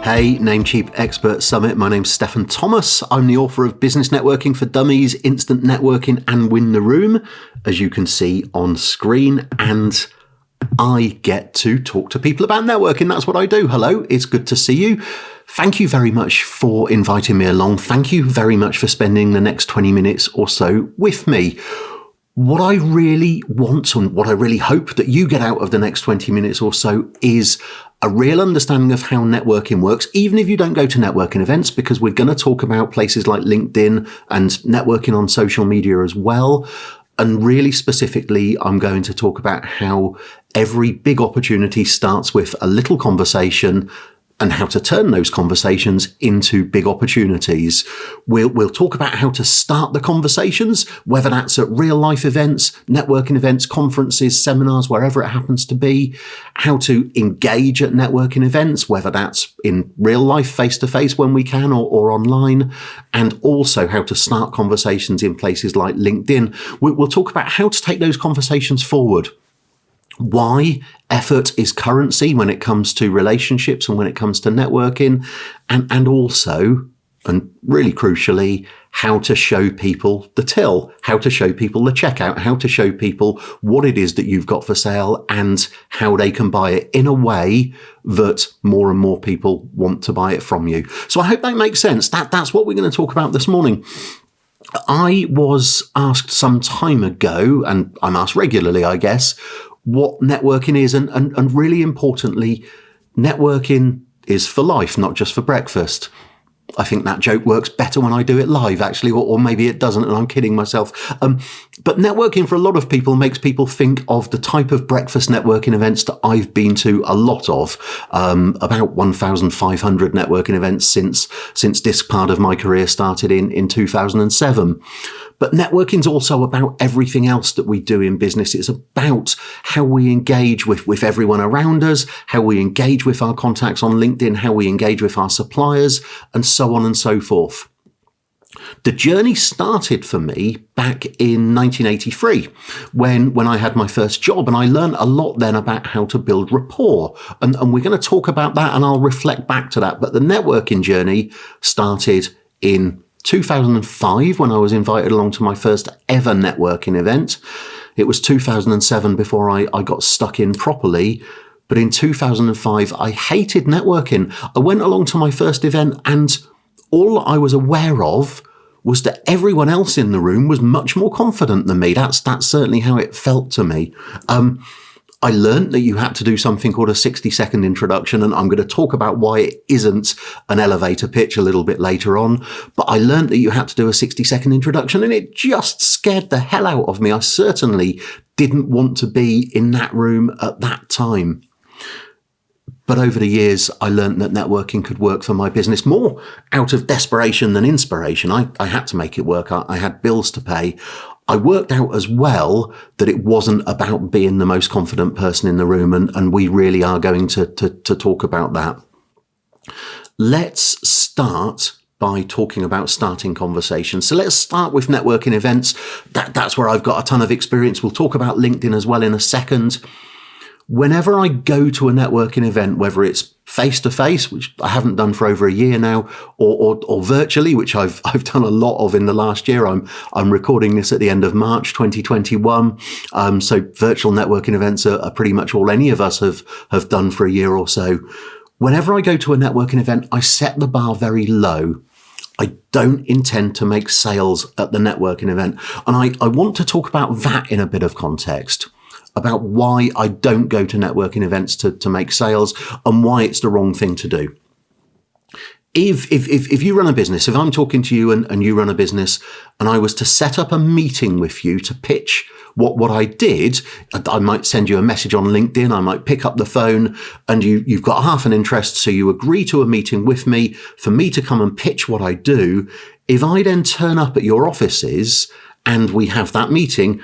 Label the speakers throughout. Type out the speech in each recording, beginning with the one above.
Speaker 1: Hey, Namecheap Expert Summit. My name's Stefan Thomas. I'm the author of Business Networking for Dummies, Instant Networking and Win the Room, as you can see on screen. And I get to talk to people about networking. That's what I do. Hello, it's good to see you. Thank you very much for inviting me along. Thank you very much for spending the next 20 minutes or so with me. What I really want and what I really hope that you get out of the next 20 minutes or so is a real understanding of how networking works, even if you don't go to networking events, because we're going to talk about places like LinkedIn and networking on social media as well. And really specifically, I'm going to talk about how every big opportunity starts with a little conversation and how to turn those conversations into big opportunities. We'll talk about how to start the conversations, whether that's at real life events, networking events, conferences, seminars, wherever it happens to be, how to engage at networking events, whether that's in real life, face to face when we can or online, and also how to start conversations in places like LinkedIn. We'll talk about how to take those conversations forward. Why effort is currency when it comes to relationships and when it comes to networking, and also, and really crucially, how to show people the till, how to show people the checkout, how to show people what it is that you've got for sale and how they can buy it in a way that more and more people want to buy it from you. So I hope that makes sense. That's what we're going to talk about this morning. I was asked some time ago, and I'm asked regularly, I guess, what networking is, and really importantly, networking is for life, not just for breakfast. I think that joke works better when I do it live, actually, or maybe it doesn't, and I'm kidding myself. But networking for a lot of people makes people think of the type of breakfast networking events that I've been to a lot of, about 1,500 networking events since this part of my career started in 2007. But networking is also about everything else that we do in business. It's about how we engage with everyone around us, how we engage with our contacts on LinkedIn, how we engage with our suppliers, and so on and so forth. The journey started for me back in 1983 when I had my first job, and I learned a lot then about how to build rapport. And we're going to talk about that, and I'll reflect back to that. But the networking journey started in 2005 when I was invited along to my first ever networking event. It was 2007 before I got stuck in properly. But in 2005, I hated networking. I went along to my first event, and all I was aware of was that everyone else in the room was much more confident than me. That's certainly how it felt to me. I learned that you had to do something called a 60-second introduction, and I'm going to talk about why it isn't an elevator pitch a little bit later on. But I learned that you had to do a 60-second introduction, and it just scared the hell out of me. I certainly didn't want to be in that room at that time. But over the years, I learned that networking could work for my business more out of desperation than inspiration. I had to make it work. I had bills to pay. I worked out as well that it wasn't about being the most confident person in the room, and we really are going to talk about that. Let's start by talking about starting conversations. So let's start with networking events. That's where I've got a ton of experience. We'll talk about LinkedIn as well in a second. Whenever I go to a networking event, whether it's face-to-face, which I haven't done for over a year now, or virtually, which I've done a lot of in the last year. I'm recording this at the end of March 2021. So virtual networking events are pretty much all any of us have done for a year or so. Whenever I go to a networking event, I set the bar very low. I don't intend to make sales at the networking event. And I want to talk about that in a bit of context, about why I don't go to networking events to make sales and why it's the wrong thing to do. If you run a business, if I'm talking to you and you run a business and I was to set up a meeting with you to pitch what I did, I might send you a message on LinkedIn, I might pick up the phone, and you've got half an interest, so you agree to a meeting with me for me to come and pitch what I do. If I then turn up at your offices and we have that meeting,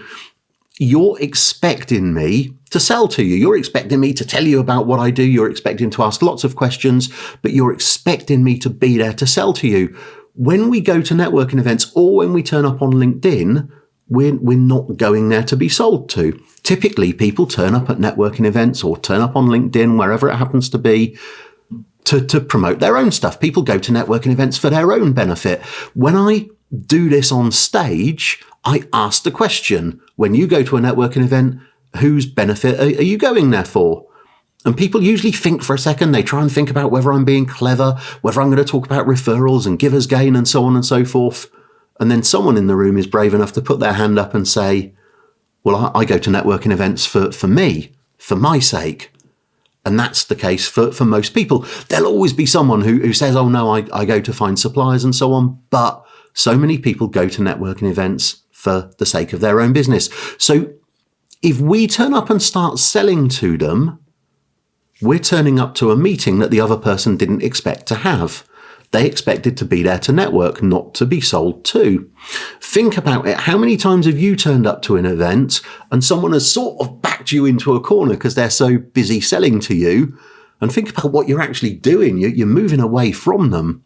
Speaker 1: you're expecting me to sell to you. You're expecting me to tell you about what I do. You're expecting to ask lots of questions, but you're expecting me to be there to sell to you. When we go to networking events or when we turn up on LinkedIn, we're not going there to be sold to. Typically, people turn up at networking events or turn up on LinkedIn, wherever it happens to be, to promote their own stuff. People go to networking events for their own benefit. When I do this on stage, I ask the question, when you go to a networking event, whose benefit are you going there for? And people usually think for a second. They try and think about whether I'm being clever, whether I'm going to talk about referrals and givers gain and so on and so forth. And then someone in the room is brave enough to put their hand up and say, well, I go to networking events for me, for my sake. And that's the case for most people. There'll always be someone who says, oh no, I go to find suppliers and so on. But so many people go to networking events for the sake of their own business. So if we turn up and start selling to them, we're turning up to a meeting that the other person didn't expect to have. They expected to be there to network, not to be sold to. Think about it. How many times have you turned up to an event and someone has sort of backed you into a corner because they're so busy selling to you? And think about what you're actually doing. You're moving away from them.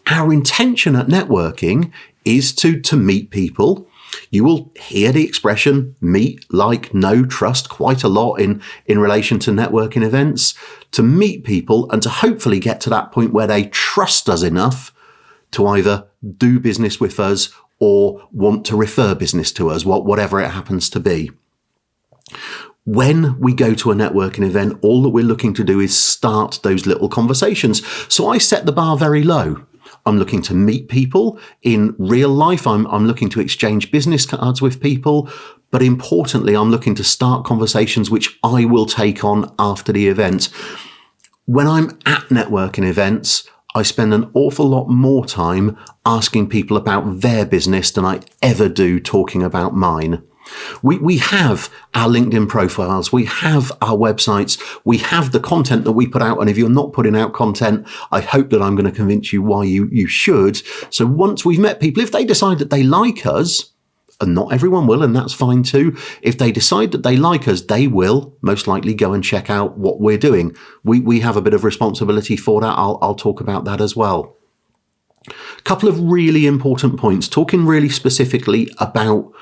Speaker 1: Our intention at networking is to meet people. You will hear the expression meet, like, know, trust quite a lot in relation to networking events, to meet people and to hopefully get to that point where they trust us enough to either do business with us or want to refer business to us, whatever it happens to be. When we go to a networking event, all that we're looking to do is start those little conversations. So I set the bar very low. I'm looking to meet people in real life. I'm looking to exchange business cards with people. But importantly, I'm looking to start conversations which I will take on after the event. When I'm at networking events, I spend an awful lot more time asking people about their business than I ever do talking about mine. We have our LinkedIn profiles, we have our websites, we have the content that we put out. And if you're not putting out content, I hope that I'm going to convince you why you should. So once we've met people, if they decide that they like us, and not everyone will, and that's fine too. If they decide that they like us, they will most likely go and check out what we're doing. We have a bit of responsibility for that. I'll talk about that as well. A couple of really important points, talking really specifically about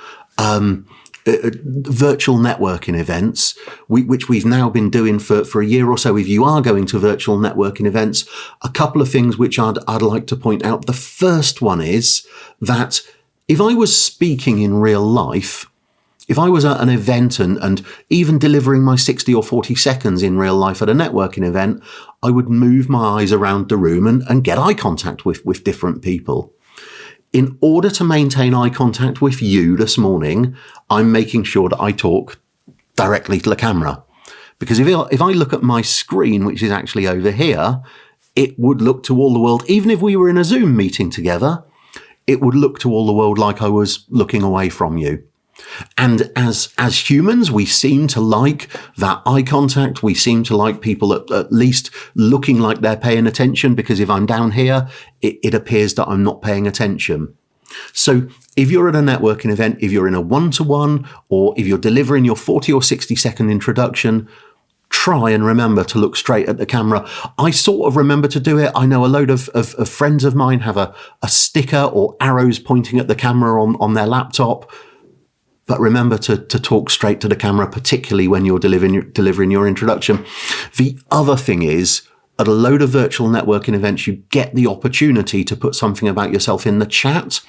Speaker 1: virtual networking events, which we've now been doing for a year or so. If you are going to virtual networking events, a couple of things which I'd like to point out. The first one is that if I was speaking in real life, if I was at an event and even delivering my 60 or 40 seconds in real life at a networking event, I would move my eyes around the room and get eye contact with different people. In order to maintain eye contact with you this morning, I'm making sure that I talk directly to the camera. Because if I look at my screen, which is actually over here, it would look to all the world, even if we were in a Zoom meeting together, it would look to all the world like I was looking away from you. And as humans, we seem to like that eye contact. We seem to like people at least looking like they're paying attention, because if I'm down here, it appears that I'm not paying attention. So if you're at a networking event, if you're in a one-to-one, or if you're delivering your 40 or 60 second introduction, try and remember to look straight at the camera. I sort of remember to do it. I know a load of friends of mine have a sticker or arrows pointing at the camera on their laptop. But remember to talk straight to the camera, particularly when you're delivering your introduction. The other thing is, at a load of virtual networking events, you get the opportunity to put something about yourself in the chat.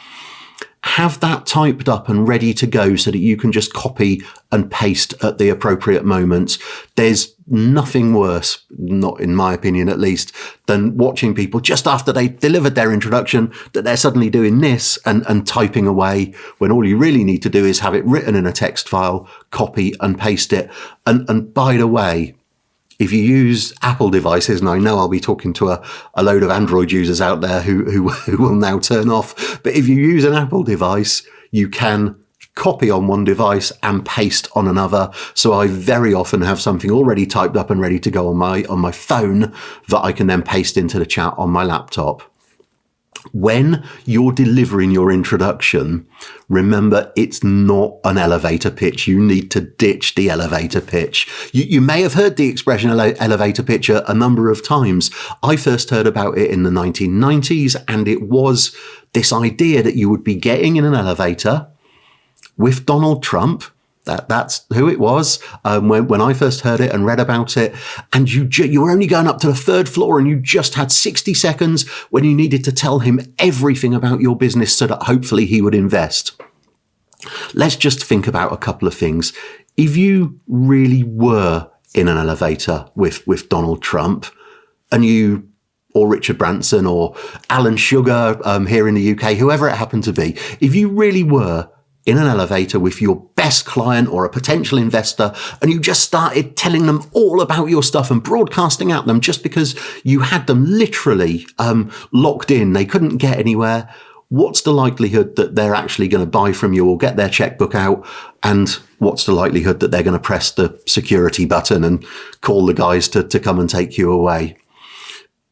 Speaker 1: Have that typed up and ready to go so that you can just copy and paste at the appropriate moments. There's nothing worse, not in my opinion at least, than watching people just after they delivered their introduction that they're suddenly doing this and typing away, when all you really need to do is have it written in a text file, copy and paste it. And by the way, if you use Apple devices, and I know I'll be talking to a load of Android users out there who will now turn off, but if you use an Apple device, you can copy on one device and paste on another. So I very often have something already typed up and ready to go on my phone that I can then paste into the chat on my laptop. When you're delivering your introduction, remember it's not an elevator pitch. You need to ditch the elevator pitch. You may have heard the expression elevator pitch a number of times. I first heard about it in the 1990s, and it was this idea that you would be getting in an elevator with Donald Trump, That's who it was when I first heard it and read about it. And you were only going up to the third floor and you just had 60 seconds when you needed to tell him everything about your business so that hopefully he would invest. Let's just think about a couple of things. If you really were in an elevator with Donald Trump and you, or Richard Branson or Alan Sugar here in the UK, whoever it happened to be, if you really were in an elevator with your best client or a potential investor and you just started telling them all about your stuff and broadcasting at them just because you had them literally locked in, they couldn't get anywhere, what's the likelihood that they're actually going to buy from you or get their checkbook out? And what's the likelihood that they're going to press the security button and call the guys to come and take you away?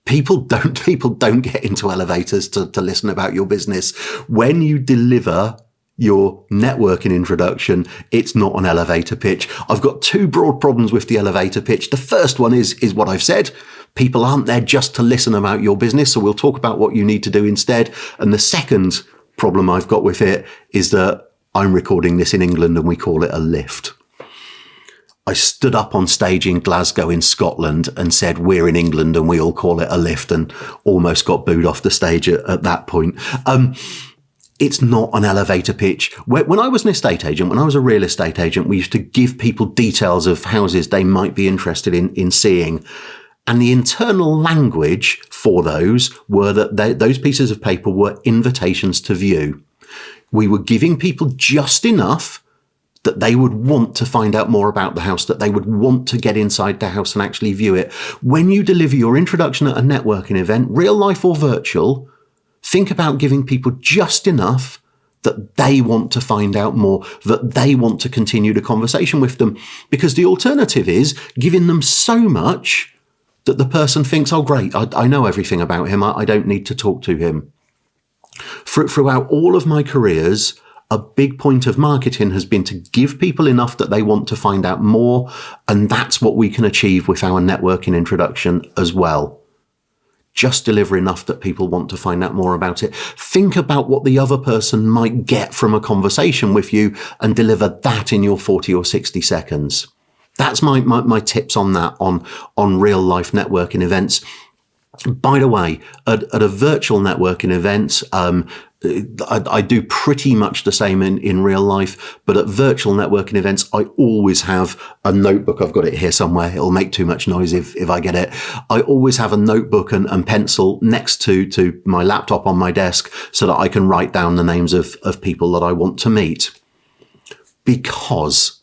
Speaker 1: People don't get into elevators to listen about your business. When you deliver your networking introduction, it's not an elevator pitch. I've got two broad problems with the elevator pitch. The first one is what I've said. People aren't there just to listen about your business, so we'll talk about what you need to do instead. And the second problem I've got with it is that I'm recording this in England and we call it a lift. I stood up on stage in Glasgow in Scotland and said, we're in England and we all call it a lift, and almost got booed off the stage at that point. It's not an elevator pitch. When I was an estate agent, when I was a real estate agent, we used to give people details of houses they might be interested in seeing. And the internal language for those were that those pieces of paper were invitations to view. We were giving people just enough that they would want to find out more about the house, that they would want to get inside the house and actually view it. When you deliver your introduction at a networking event, real life or virtual, think about giving people just enough that they want to find out more, that they want to continue the conversation with them. Because the alternative is giving them so much that the person thinks, oh, great, I know everything about him. I don't need to talk to him. Throughout all of my careers, a big point of marketing has been to give people enough that they want to find out more. And that's what we can achieve with our networking introduction as well. Just deliver enough that people want to find out more about it. Think about what the other person might get from a conversation with you and deliver that in your 40 or 60 seconds. That's my tips on that, on real life networking events. By the way, at a virtual networking event, I do pretty much the same in real life, but at virtual networking events, I always have a notebook. I've got it here somewhere. It'll make too much noise if I get it. I always have a notebook and pencil next to my laptop on my desk so that I can write down the names of people that I want to meet. Because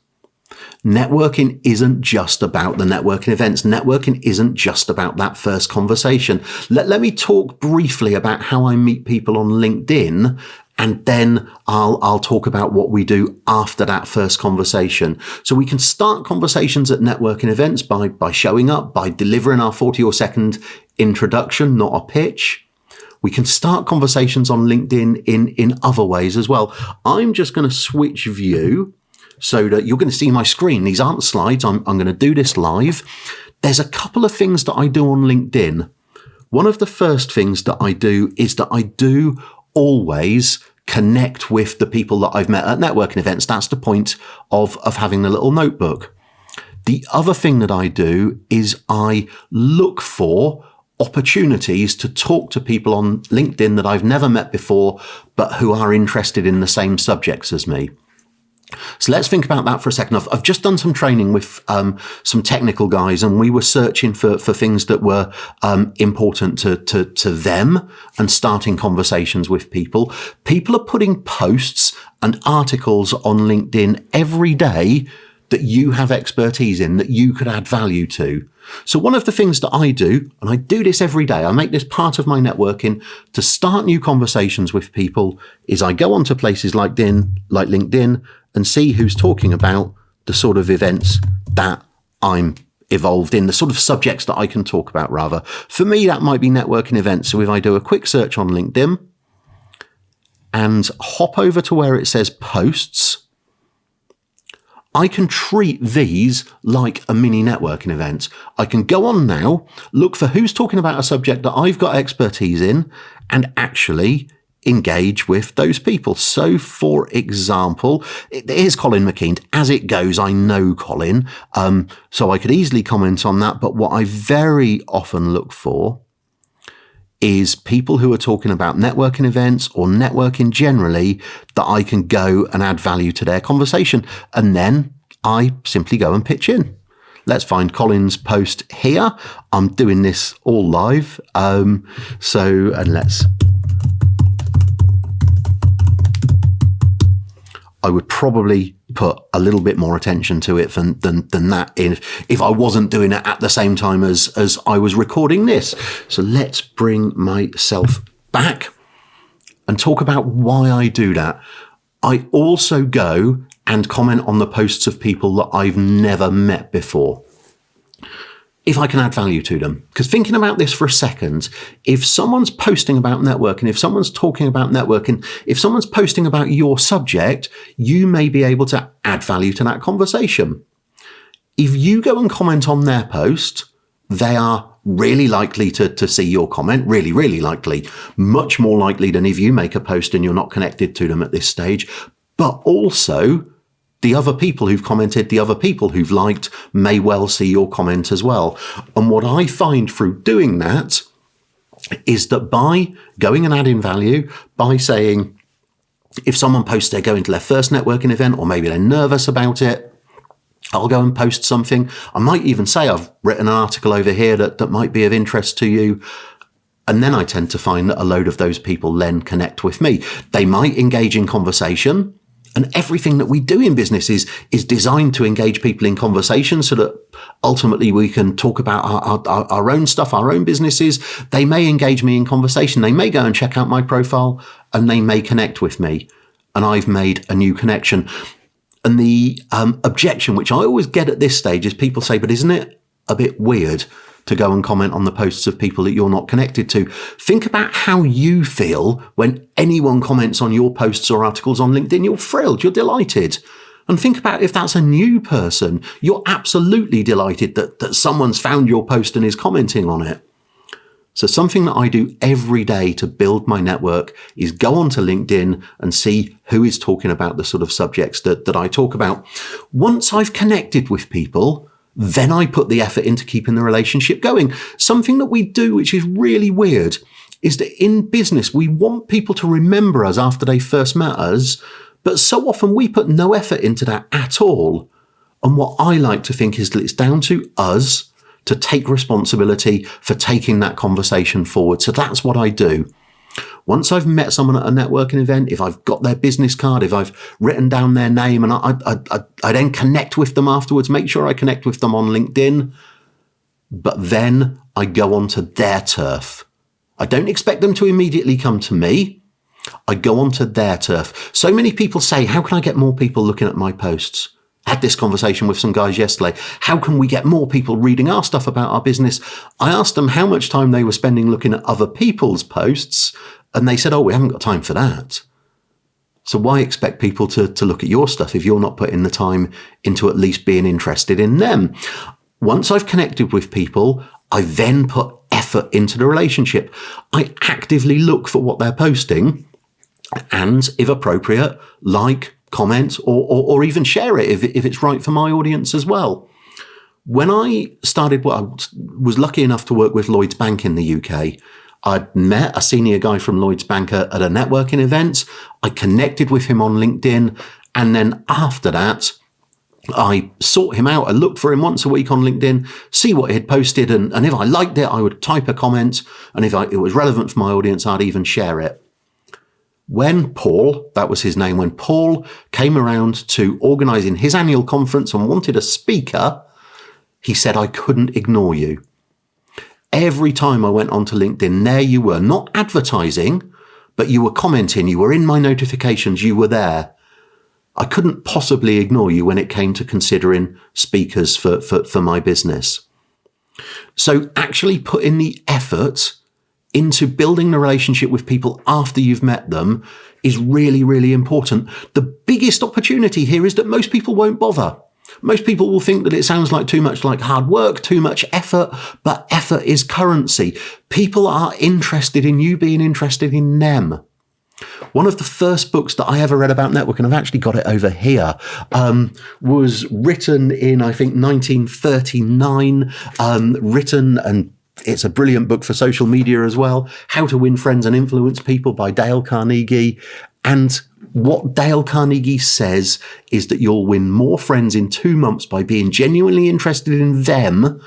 Speaker 1: networking isn't just about the networking events. Networking isn't just about that first conversation. Let me talk briefly about how I meet people on LinkedIn, and then I'll talk about what we do after that first conversation. So we can start conversations at networking events by showing up, by delivering our 40 or second introduction, not a pitch. We can start conversations on LinkedIn in other ways as well. I'm just going to switch view so that you're going to see my screen. These aren't slides. I'm going to do this live. There's a couple of things that I do on LinkedIn. One of the first things that I do is that I do always connect with the people that I've met at networking events. That's the point of having the little notebook. The other thing that I do is I look for opportunities to talk to people on LinkedIn that I've never met before, but who are interested in the same subjects as me. So let's think about that for a second. I've just done some training with some technical guys, and we were searching for things that were important to them and starting conversations with people. People are putting posts and articles on LinkedIn every day that you have expertise in, that you could add value to. So one of the things that I do, and I do this every day, I make this part of my networking to start new conversations with people, is I go onto places like LinkedIn and see who's talking about the sort of events that I'm involved in, the sort of subjects that I can talk about, rather. For me, that might be networking events. So if I do a quick search on LinkedIn and hop over to where it says posts, I can treat these like a mini networking event. I can go on now, look for who's talking about a subject that I've got expertise in, and actually engage with those people. So, for example, here's Colin McKean. As it goes, I know Colin, so I could easily comment on that. But what I very often look for is people who are talking about networking events or networking generally that I can go and add value to their conversation. And then I simply go and pitch in. Let's find Colin's post here. I'm doing this all live. And let's... I would probably put a little bit more attention to it than that if I wasn't doing it at the same time as I was recording this. So let's bring myself back and talk about why I do that. I also go and comment on the posts of people that I've never met before, if I can add value to them. Because thinking about this for a second, if someone's posting about networking, if someone's talking about networking, if someone's posting about your subject, you may be able to add value to that conversation. If you go and comment on their post, they are really likely to see your comment, really, really likely, much more likely than if you make a post and you're not connected to them at this stage. But also, the other people who've commented, the other people who've liked may well see your comment as well. And what I find through doing that is that by going and adding value, by saying, if someone posts they're going to their first networking event, or maybe they're nervous about it, I'll go and post something. I might even say I've written an article over here that might be of interest to you. And then I tend to find that a load of those people then connect with me. They might engage in conversation. And everything that we do in business is designed to engage people in conversation so that ultimately we can talk about our own stuff, our own businesses. They may engage me in conversation. They may go and check out my profile and they may connect with me. And I've made a new connection. And the objection, which I always get at this stage, is people say, but isn't it a bit weird to go and comment on the posts of people that you're not connected to? Think about how you feel when anyone comments on your posts or articles on LinkedIn. You're thrilled, you're delighted. And think about if that's a new person, you're absolutely delighted that someone's found your post and is commenting on it. So something that I do every day to build my network is go onto LinkedIn and see who is talking about the sort of subjects that I talk about. Once I've connected with people, then I put the effort into keeping the relationship going. Something that we do, which is really weird, is that in business, we want people to remember us after they first met us, but so often we put no effort into that at all. And what I like to think is that it's down to us to take responsibility for taking that conversation forward. So that's what I do. Once I've met someone at a networking event, if I've got their business card, if I've written down their name, and I then connect with them afterwards, make sure I connect with them on LinkedIn, but then I go onto their turf. I don't expect them to immediately come to me. I go onto their turf. So many people say, how can I get more people looking at my posts? I had this conversation with some guys yesterday. How can we get more people reading our stuff about our business? I asked them how much time they were spending looking at other people's posts, and they said, oh, we haven't got time for that. So why expect people to look at your stuff if you're not putting the time into at least being interested in them? Once I've connected with people, I then put effort into the relationship. I actively look for what they're posting and, if appropriate, like, comment, or even share it if it's right for my audience as well. When I started, I was lucky enough to work with Lloyds Bank in the UK. I'd met a senior guy from Lloyds Bank at a networking event. I connected with him on LinkedIn. And then after that, I sought him out. I looked for him once a week on LinkedIn, see what he had posted. And if I liked it, I would type a comment. And if it was relevant for my audience, I'd even share it. When Paul, that was his name, when Paul came around to organising his annual conference and wanted a speaker, he said, I couldn't ignore you. Every time I went onto LinkedIn, there you were, not advertising, but you were commenting, you were in my notifications, you were there. I couldn't possibly ignore you when it came to considering speakers for my business. So actually put in the effort into building the relationship with people after you've met them is really, really important. The biggest opportunity here is that most people won't bother. Most people will think that it sounds like too much like hard work, too much effort, but effort is currency. People are interested in you being interested in them. One of the first books that I ever read about networking, I've actually got it over here, was written in, I think, 1939, and it's a brilliant book for social media as well, How to Win Friends and Influence People by Dale Carnegie. And what Dale Carnegie says is that you'll win more friends in 2 months by being genuinely interested in them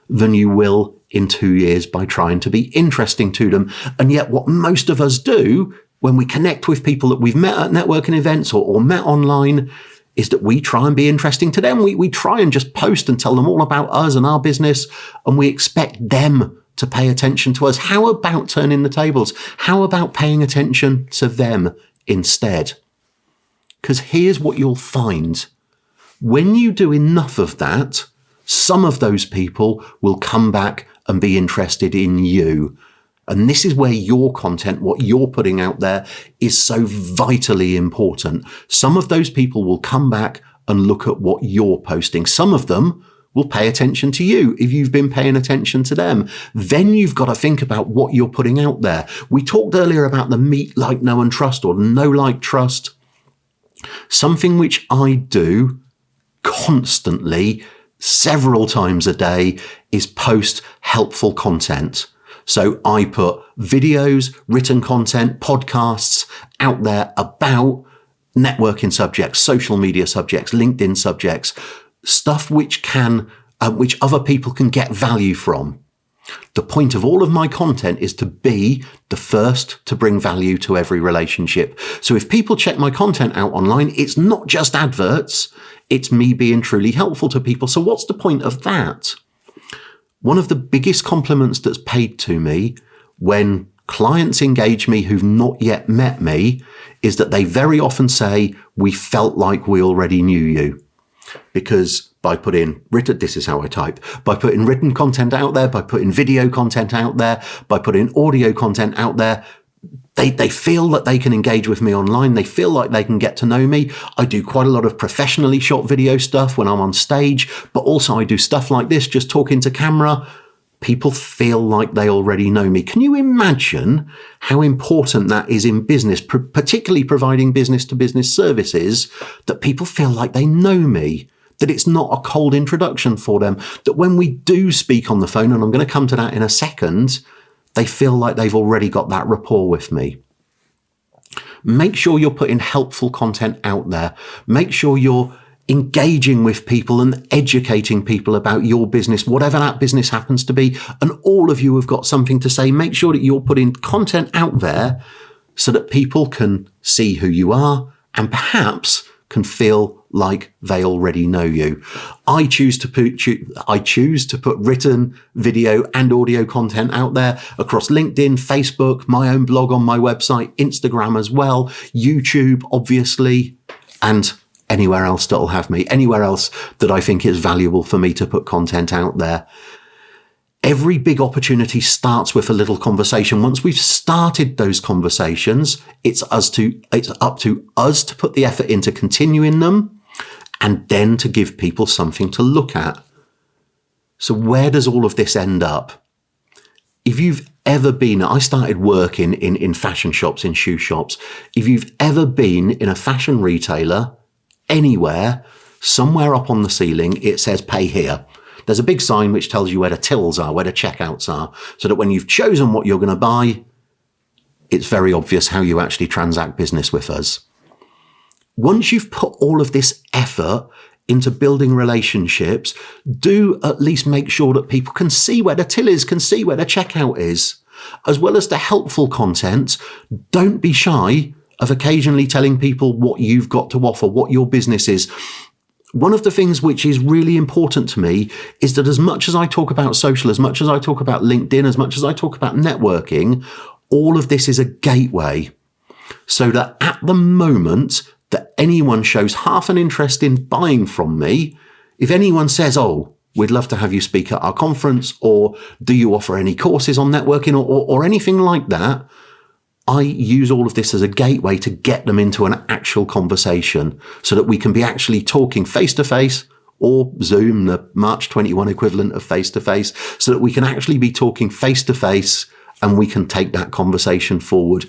Speaker 1: than you will in 2 years by trying to be interesting to them. And yet what most of us do when we connect with people that we've met at networking events or met online is that we try and be interesting to them. We try and just post and tell them all about us and our business, and we expect them to pay attention to us. How about turning the tables? How about paying attention to them instead? Because here's what you'll find. When you do enough of that, some of those people will come back and be interested in you. And this is where your content, what you're putting out there, is so vitally important. Some of those people will come back and look at what you're posting. Some of them will pay attention to you if you've been paying attention to them. Then you've got to think about what you're putting out there. We talked earlier about the meet, like, know, and trust, or know, like, trust. Something which I do constantly, several times a day, is post helpful content. So I put videos, written content, podcasts out there about networking subjects, social media subjects, LinkedIn subjects, stuff which other people can get value from. The point of all of my content is to be the first to bring value to every relationship. So if people check my content out online, it's not just adverts, it's me being truly helpful to people. So what's the point of that? One of the biggest compliments that's paid to me when clients engage me who've not yet met me is that they very often say, we felt like we already knew you. Because by putting written, this is how I type, by putting written content out there, by putting video content out there, by putting audio content out there, they feel that they can engage with me online. They feel like they can get to know me. I do quite a lot of professionally shot video stuff when I'm on stage, but also I do stuff like this, just talking to camera. People feel like they already know me. Can you imagine how important that is in business, particularly providing business-to-business services, that people feel like they know me, that it's not a cold introduction for them, that when we do speak on the phone, and I'm going to come to that in a second, they feel like they've already got that rapport with me. Make sure you're putting helpful content out there. Make sure you're engaging with people and educating people about your business, whatever that business happens to be. And all of you have got something to say. Make sure that you're putting content out there so that people can see who you are and perhaps can feel like they already know you. I choose to put written, video and audio content out there across LinkedIn, Facebook, my own blog on my website, Instagram as well, YouTube, obviously, and anywhere else that'll have me, anywhere else that I think is valuable for me to put content out there. Every big opportunity starts with a little conversation. Once we've started those conversations, it's up to us to put the effort into continuing them and then to give people something to look at. So where does all of this end up? If you've ever been, I started working in fashion shops, in shoe shops. If you've ever been in a fashion retailer, anywhere, somewhere up on the ceiling, it says pay here. There's a big sign which tells you where the tills are, where the checkouts are, so that when you've chosen what you're going to buy, it's very obvious how you actually transact business with us. Once you've put all of this effort into building relationships, do at least make sure that people can see where the till is, can see where the checkout is. As well as the helpful content, don't be shy of occasionally telling people what you've got to offer, what your business is. One of the things which is really important to me is that as much as I talk about social, as much as I talk about LinkedIn, as much as I talk about networking, all of this is a gateway. So that at the moment that anyone shows half an interest in buying from me, if anyone says, oh, we'd love to have you speak at our conference, or do you offer any courses on networking or anything like that, I use all of this as a gateway to get them into an actual conversation so that we can be actually talking face-to-face or Zoom, the March 21 equivalent of face-to-face, so that we can actually be talking face-to-face and we can take that conversation forward.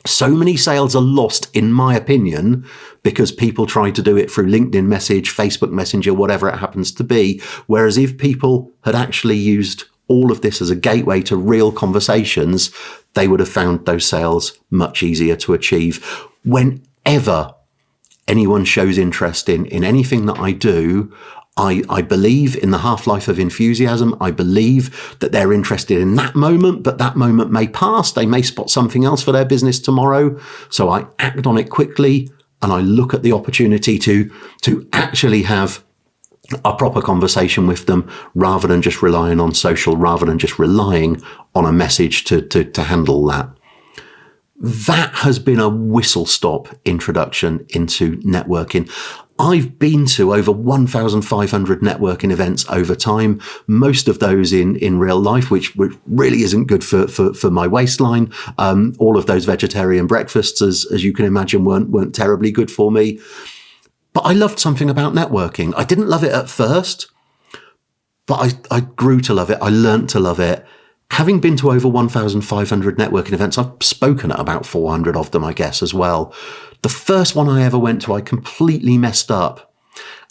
Speaker 1: So many sales are lost, in my opinion, because people try to do it through LinkedIn Message, Facebook Messenger, whatever it happens to be. Whereas if people had actually used all of this as a gateway to real conversations, they would have found those sales much easier to achieve. Whenever anyone shows interest in anything that I do, I believe in the half-life of enthusiasm. I believe that they're interested in that moment, but that moment may pass. They may spot something else for their business tomorrow. So I act on it quickly, and I look at the opportunity to actually have a proper conversation with them, rather than just relying on social, rather than just relying on a message to handle that. That has been a whistle-stop introduction into networking. I've been to over 1,500 networking events over time, most of those in real life, which really isn't good for my waistline. All of those vegetarian breakfasts, as you can imagine, weren't terribly good for me. But I loved something about networking. I didn't love it at first, but I grew to love it. I learned to love it. Having been to over 1,500 networking events, I've spoken at about 400 of them, I guess, as well. The first one I ever went to, I completely messed up.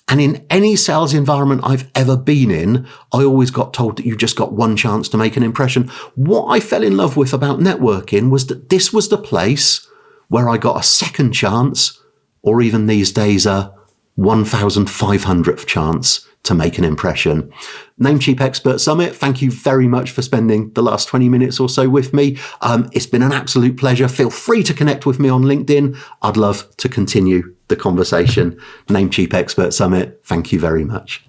Speaker 1: And in any sales environment I've ever been in, I always got told that you just got one chance to make an impression. What I fell in love with about networking was that this was the place where I got a second chance, or even these days, a 1,500th chance to make an impression. Namecheap Expert Summit, thank you very much for spending the last 20 minutes or so with me. It's been an absolute pleasure. Feel free to connect with me on LinkedIn. I'd love to continue the conversation. Namecheap Expert Summit, thank you very much.